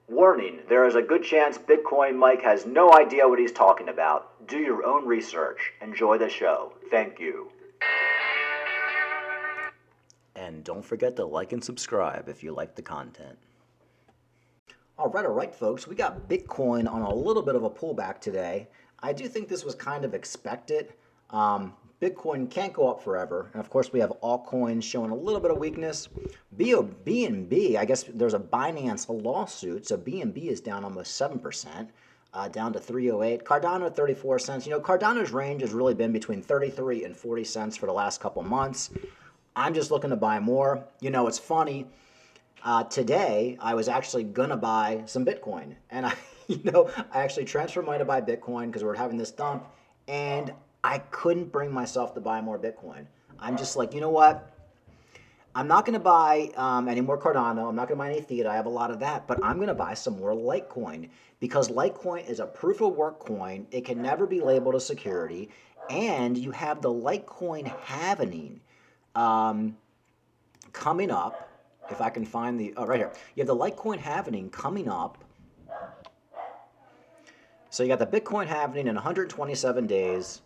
Warning, there is a good chance Bitcoin Mike has no idea what he's talking about. Do your own research. Enjoy the show. Thank you. And don't forget to like and subscribe if you like the content. All right, folks. We got Bitcoin on a little bit of a pullback today. I do think this was kind of expected. Bitcoin can't go up forever. And of course, we have altcoins showing a little bit of weakness. BNB, I guess there's a Binance lawsuit. So BNB is down almost 7%, down to 308. Cardano, 34 cents. Cardano's range has really been between 33 and 40 cents for the last couple months. I'm just looking to buy more. It's funny. Today, I was actually going to buy some Bitcoin. And I actually transferred money to buy Bitcoin because we're having this dump. And I couldn't bring myself to buy more Bitcoin. I'm just like, you know what? I'm not going to buy any more Cardano. I'm not going to buy any Theta. I have a lot of that. But I'm going to buy some more Litecoin because Litecoin is a proof of work coin. It can never be labeled a security. And you have the Litecoin halvening coming up. If I can find right here. You have the Litecoin halvening coming up. So you got the Bitcoin halvening in 127 days,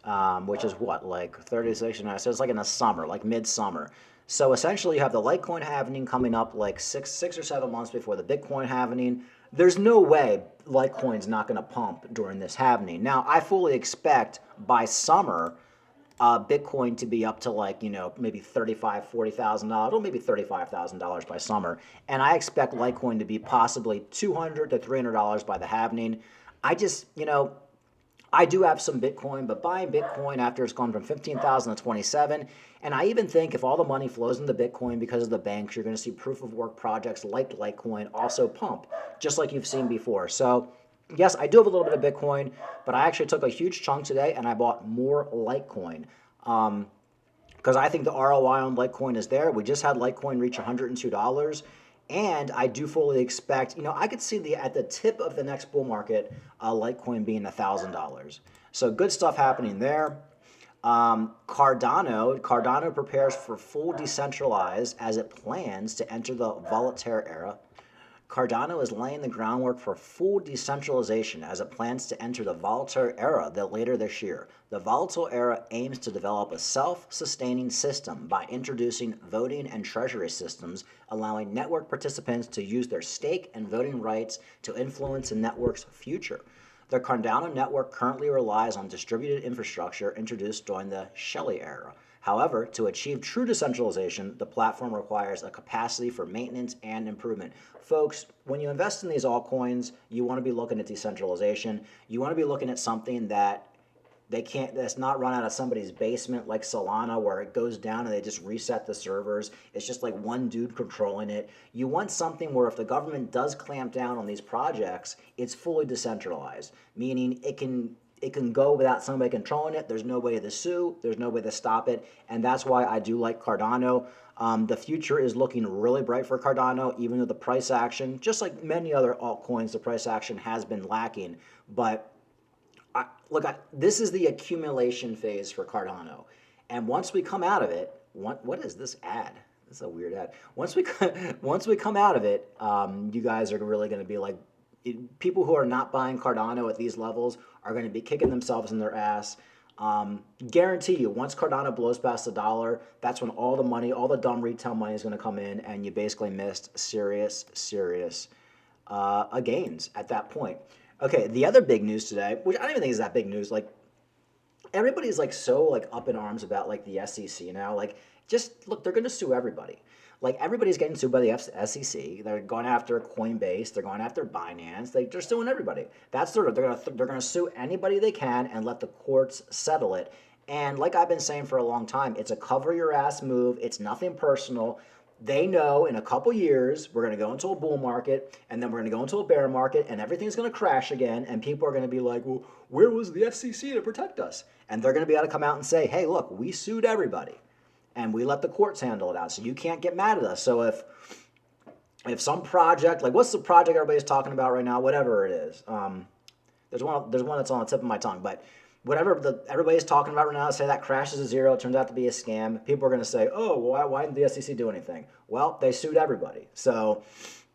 which is what, like 36, so it's like in the summer, like midsummer. So essentially you have the Litecoin halvening coming up like six or 7 months before the Bitcoin halvening. There's no way Litecoin's not going to pump during this halvening. Now, I fully expect by summer, Bitcoin to be up to like, maybe $35,000, $40,000, or maybe $35,000 by summer. And I expect Litecoin to be possibly $200 to $300 by the halvening. I just, I do have some Bitcoin, but buying Bitcoin after it's gone from 15,000 to 27, and I even think if all the money flows into Bitcoin because of the banks, you're going to see proof of work projects like Litecoin also pump, just like you've seen before. So yes, I do have a little bit of Bitcoin, but I actually took a huge chunk today and I bought more Litecoin. Because I think the ROI on Litecoin is there. We just had Litecoin reach $102. And I do fully expect, I could see at the tip of the next bull market, Litecoin being $1,000. So good stuff happening there. Cardano prepares for full decentralized as it plans to enter the volatile era. Cardano is laying the groundwork for full decentralization as it plans to enter the volatile era later this year. The volatile era aims to develop a self-sustaining system by introducing voting and treasury systems, allowing network participants to use their stake and voting rights to influence the network's future. The Cardano network currently relies on distributed infrastructure introduced during the Shelley era. However, to achieve true decentralization, the platform requires a capacity for maintenance and improvement. Folks, when you invest in these altcoins, you want to be looking at decentralization. You want to be looking at something that's not run out of somebody's basement like Solana, where it goes down and they just reset the servers. It's just like one dude controlling it. You want something where if the government does clamp down on these projects, it's fully decentralized, meaning it can go without somebody controlling it. There's no way to sue. There's no way to stop it. And that's why I do like Cardano. The future is looking really bright for Cardano, even though the price action, just like many other altcoins, the price action has been lacking. But this is the accumulation phase for Cardano. And once we come out of it, what is this ad? This is a weird ad. Once we come out of it, you guys are really going to be like, people who are not buying Cardano at these levels are going to be kicking themselves in their ass. Guarantee you, once Cardano blows past $1, that's when all the money, all the dumb retail money is going to come in, and you basically missed serious gains at that point. Okay, the other big news today, which I don't even think is that big news, like everybody's like so like up in arms about like the SEC now. Like, just look, they're going to sue everybody. Like, everybody's getting sued by the SEC. They're going after Coinbase. They're going after Binance. They're suing everybody. They're gonna sue anybody they can and let the courts settle it. And like I've been saying for a long time, it's a cover your ass move. It's nothing personal. They know in a couple years we're going to go into a bull market, and then we're going to go into a bear market, and everything's going to crash again, and people are going to be like, well, where was the SEC to protect us? And they're going to be able to come out and say, hey, look, we sued everybody, and we let the courts handle it out, so you can't get mad at us. So if some project, like what's the project everybody's talking about right now, whatever it is, there's one that's on the tip of my tongue, but whatever everybody's talking about right now, say that crashes to zero, it turns out to be a scam, people are going to say, oh, why didn't the SEC do anything? Well, they sued everybody. So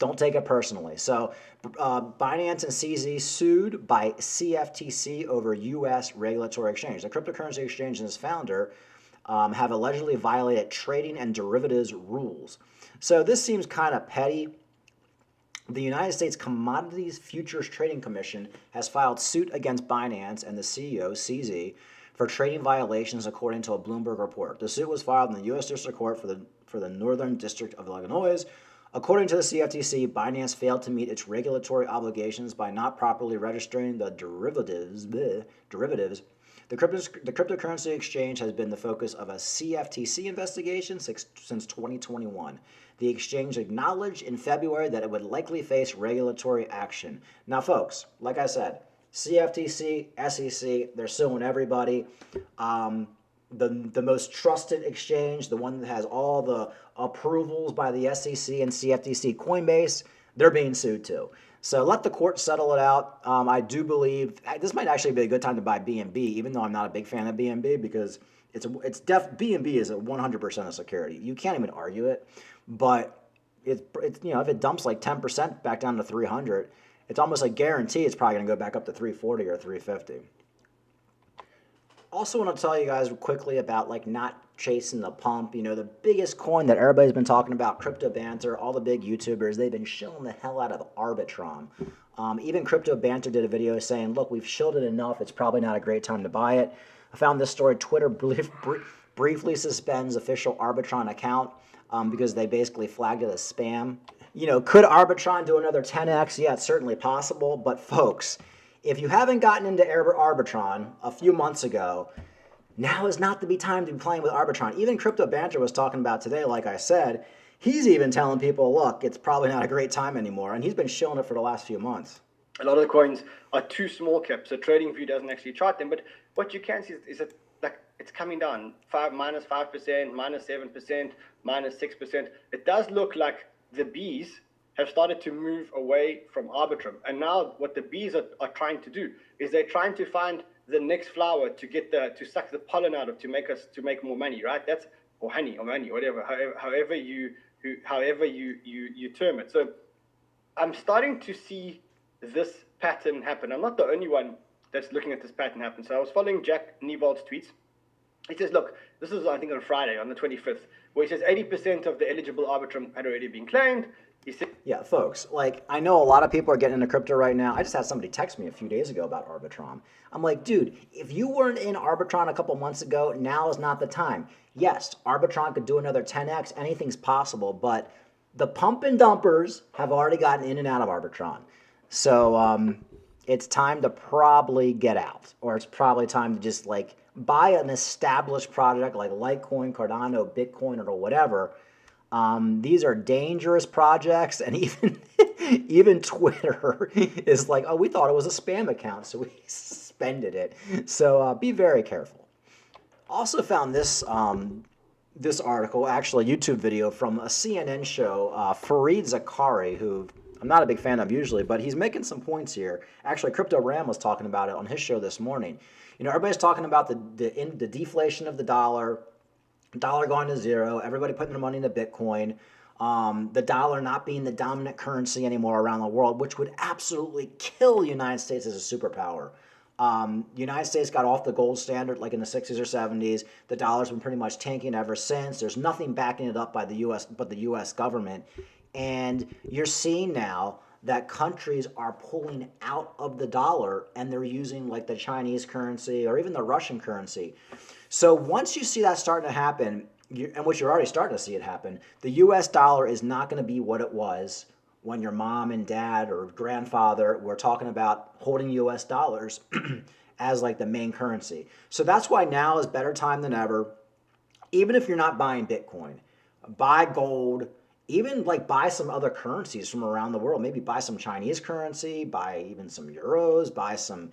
Don't take it personally. So Binance and CZ sued by CFTC over U.S. regulatory exchange. The cryptocurrency exchange and its founder have allegedly violated trading and derivatives rules. So this seems kind of petty. The United States Commodities Futures Trading Commission has filed suit against Binance and the CEO, CZ, for trading violations according to a Bloomberg report. The suit was filed in the U.S. District Court for the Northern District of Illinois. According to the CFTC, Binance failed to meet its regulatory obligations by not properly registering the derivatives. The cryptocurrency exchange has been the focus of a CFTC investigation since 2021. The exchange acknowledged in February that it would likely face regulatory action. Now, folks, like I said, CFTC, SEC, they're suing everybody. The most trusted exchange, the one that has all the approvals by the SEC and CFTC, Coinbase, they're being sued too. So let the court settle it out. I do believe this might actually be a good time to buy BNB, even though I'm not a big fan of BNB, because BNB is a 100% of security. You can't even argue it. But it's if it dumps like 10% back down to 300, it's almost a guarantee it's probably going to go back up to 340 or 350. Also want to tell you guys quickly about like not chasing the pump. The biggest coin that everybody's been talking about, Crypto Banter, all the big YouTubers, they've been shilling the hell out of arbitrum. Even Crypto Banter did a video saying, look, we've shilled it enough, it's probably not a great time to buy it. I found this story, Twitter briefly suspends official Arbitron account because they basically flagged it as spam. Could Arbitron do another 10x? Yeah, it's certainly possible. But folks, if you haven't gotten into Arbitron a few months ago, now is not the time to be playing with Arbitron. Even Crypto Banter was talking about today, like I said, he's even telling people, look, it's probably not a great time anymore. And he's been shilling it for the last few months. A lot of the coins are too small cap, so TradingView doesn't actually chart them. But what you can see is that it's coming down, minus 5%, minus 7%, minus 6%. It does look like the bees have started to move away from Arbitrum. And now what the bees are trying to do is they're trying to find the next flower to suck the pollen out of, to make more money, right? Or honey, whatever, however you term it. So I'm starting to see this pattern happen. I'm not the only one that's looking at this pattern happen. So I was following Jack Niewald's tweets. He says, look, this is, I think, on Friday, on the 25th, where he says 80% of the eligible Arbitrum had already been claimed. He said, yeah, folks, I know a lot of people are getting into crypto right now. I just had somebody text me a few days ago about Arbitrum. I'm like, dude, if you weren't in Arbitron a couple months ago, now is not the time. Yes, Arbitron could do another 10x. Anything's possible, but the pump and dumpers have already gotten in and out of Arbitron. So it's time to probably get out, or it's probably time to just buy an established project like Litecoin, Cardano, Bitcoin, or whatever. These are dangerous projects, and even Twitter is like, oh, we thought it was a spam account, so we suspended it. So be very careful. Also found this article, actually a YouTube video from a CNN show, Fareed Zakaria, who I'm not a big fan of usually, but he's making some points here. Actually, Crypto Ram was talking about it on his show this morning. Everybody's talking about the deflation of the dollar going to zero, everybody putting their money into Bitcoin, the dollar not being the dominant currency anymore around the world, which would absolutely kill the United States as a superpower. The United States got off the gold standard like in the 60s or 70s. The dollar's been pretty much tanking ever since. There's nothing backing it up by the U.S. but the U.S. government. And you're seeing now that countries are pulling out of the dollar and they're using the Chinese currency or even the Russian currency. So once you see that starting to happen, and which you're already starting to see it happen, the U.S. dollar is not going to be what it was when your mom and dad or grandfather were talking about holding U.S. dollars as the main currency. So that's why now is better time than ever. Even if you're not buying Bitcoin, buy gold. Even buy some other currencies from around the world. Maybe buy some Chinese currency, buy even some euros, buy some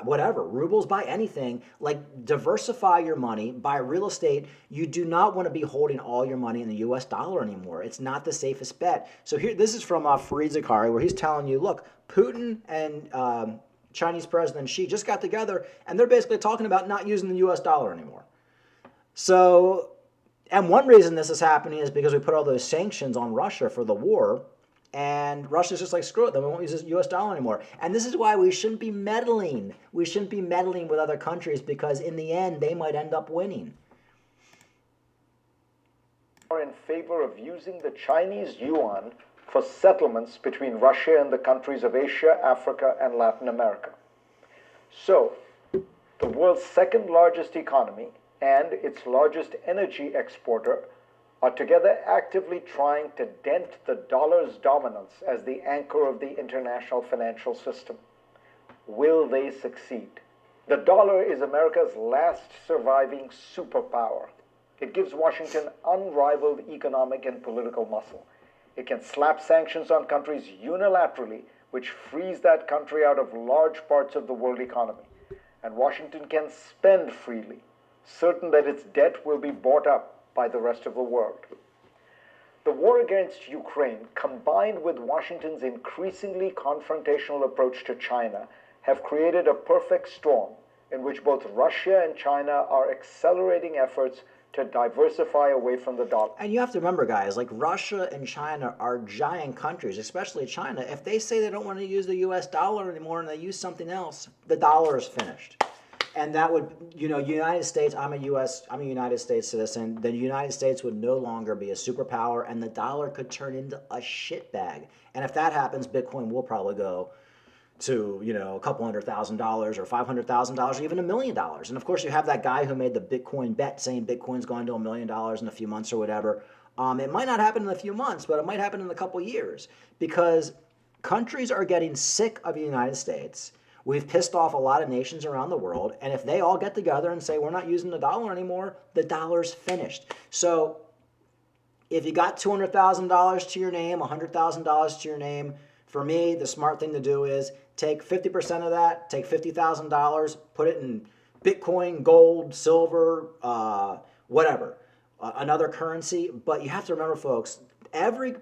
whatever, rubles, buy anything. Diversify your money, buy real estate. You do not want to be holding all your money in the US dollar anymore. It's not the safest bet. So here, this is from Fareed Zakaria, where he's telling you, look, Putin and Chinese President Xi just got together, and they're basically talking about not using the US dollar anymore. So And one reason this is happening is because we put all those sanctions on Russia for the war, and Russia's just like, screw it, then we won't use the US dollar anymore. And this is why we shouldn't be meddling. We shouldn't be meddling with other countries, because in the end, they might end up winning. Are in favor of using the Chinese yuan for settlements between Russia and the countries of Asia, Africa, and Latin America. So, the world's second largest economy and its largest energy exporter are together actively trying to dent the dollar's dominance as the anchor of the international financial system. Will they succeed? The dollar is America's last surviving superpower. It gives Washington unrivaled economic and political muscle. It can slap sanctions on countries unilaterally, which frees that country out of large parts of the world economy. And Washington can spend freely, certain that its debt will be bought up by the rest of the world. The war against Ukraine, combined with Washington's increasingly confrontational approach to China, have created a perfect storm in which both Russia and China are accelerating efforts to diversify away from the dollar. And you have to remember, guys, like Russia and China are giant countries, especially China. If they say they don't want to use the US dollar anymore and they use something else, the dollar is finished. And that would, United States, I'm a United States citizen, the United States would no longer be a superpower, and the dollar could turn into a shitbag. And if that happens, Bitcoin will probably go to, a couple $100,000 or $500,000 or even $1 million. And of course, you have that guy who made the Bitcoin bet saying Bitcoin's going to $1 million in a few months or whatever. It might not happen in a few months, but it might happen in a couple years, because countries are getting sick of the United States. We've pissed off a lot of nations around the world, and if they all get together and say we're not using the dollar anymore, the dollar's finished. So if you got $200,000 to your name, $100,000 to your name, for me, the smart thing to do is take 50% of that, take $50,000, put it in Bitcoin, gold, silver, whatever, another currency. But you have to remember, folks, every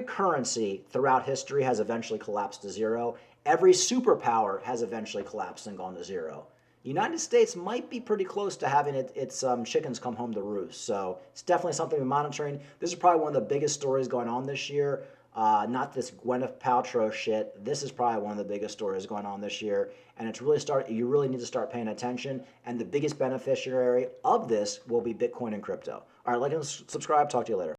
currency throughout history has eventually collapsed to zero. Every superpower has eventually collapsed and gone to zero. The United States might be pretty close to having its chickens come home to roost. So it's definitely something we're monitoring. This is probably one of the biggest stories going on this year. Not this Gwyneth Paltrow shit. This is probably one of the biggest stories going on this year. And it's really you really need to start paying attention. And the biggest beneficiary of this will be Bitcoin and crypto. All right, like and subscribe. Talk to you later.